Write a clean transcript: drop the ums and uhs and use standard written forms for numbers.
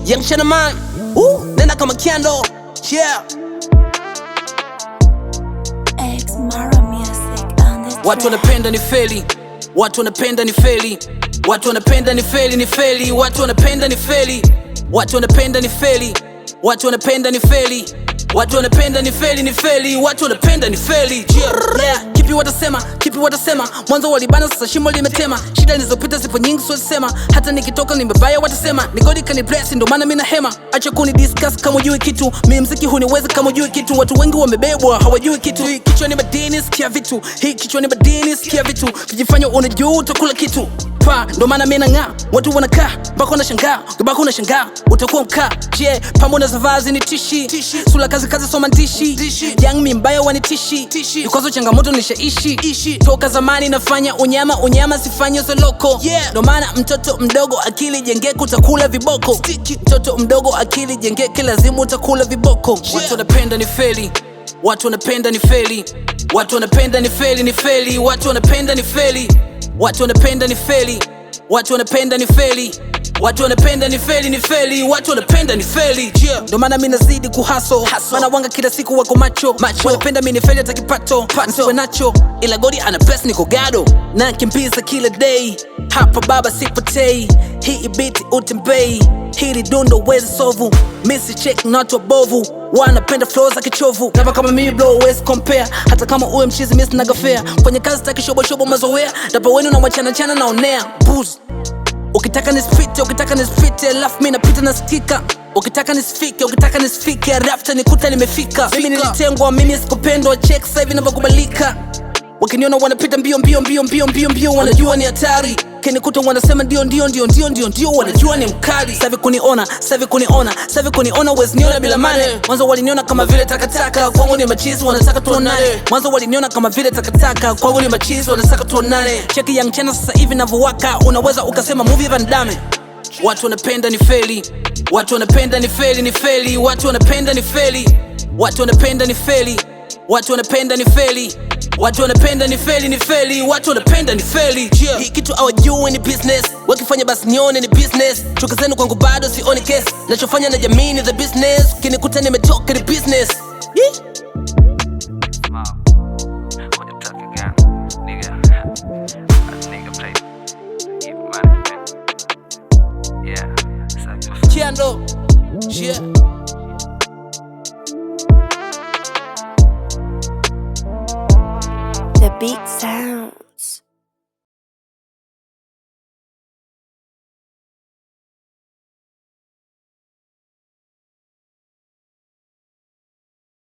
Young Chinaman, nena kama Kiando, yeah. X Mara Music on the track. Watu wanapenda ni feli, watu wanapenda ni feli, watu wanapenda ni feli, ni feli, watu wanapenda ni feli, watu wanapenda ni feli, watu wanapenda ni feli, watu wanapenda ni feli, ni feli, watu wanapenda ni feli, yeah. Kipi watasema, mwanzo walibana sasa shimo limetema. Shida nilizopita zipo nyingi siwezi sema, hata nikitoka nimebaya watasema. Ni God kani bless ndo maana mimi na hema. Acha kuni discuss kama hujui kitu, mimi mziki huniwezi kama hujui kitu. Watu wengi wamebebwa hawajui kitu. Hii kichwa ni madini sikia vitu, hii kichwa ni madini sikia vitu. Kijifanya unajua utakula kitu pa, ndo maana mimi nang'aa. Watu wanakaa mpaka unashangaa, ukibaki unashangaa utakuwa mkaa. Je, pamoja na vazi ni tishi, sura kazi soma ndishi. Young mimi mbaya wanitishi, because changamoto nishaishi. Toka zamani nafanya unyama sifanye soloko. Ndo maana mtoto mdogo akili jengeke utakula viboko. Mtoto mdogo akili jengeke lazima utakula viboko. Watu wanapenda ni feli, watu wanapenda ni feli, watu wanapenda ni feli, ni feli, watu wanapenda ni feli, watu wanapenda ni feli, watu wanapenda ni feli, watu wanapenda ni feli, ni feli, watu wanapenda ni feli, yeah. Ndo maana mimi nazidi kuhaso, maana wanga kila siku wako macho. Wanapenda mimi ni feli hata kipato nisiwe nacho, ila God ana bless niko gado na kimbiza kila day. Hapa baba sipotei, hii beat utembei, hili dundo wezi sovu, misi check not wabovu. Wanapenda flow za kichovu, never kama mimi blow always compare. Hata kama uwe mchizi mimi sina gafea, kwenye kazi taki shobo mazoea. Dapa wenu na wachana naonea booze. Ukitaka nisfite, alafu mimi napita na stika. Ukitaka nisifike, rafta nikuta nimefika. Mimi nilitengwa, mimi sikupendwa, check sasa hivi ninavyokubalika. Wakiniona wanapita mbio, wanajua ni hatari. Kinikuta wanasema ndio, wanajua ni mkali. Savi kuniona, wezi niona bila mane. Mwanzo waliniona kama vile takataka, kwangu ni machizi wanataka tuonane. Mwanzo waliniona kama vile takataka, kwangu ni machizi wanataka tuonane. Cheki Young China sasa hivi ninavyowaka, unaweza ukasema movie Van Damme. Watu wanapenda ni feli, watu wanapenda ni feli, ni feli, watu wanapenda ni feli, watu wanapenda ni feli, watu wanapenda ni feli, watu wanapenda ni feli, ni feli, watu wanapenda ni feli, yeah. Hii kitu hawajui ni business, wakifanya basi nione ni business. Chuki zenu kwangu bado sioni case, nachofanya na jamii ni the business. Kinikuta nimetoka ni business, yeah. Kiando, yeah. The beat sound.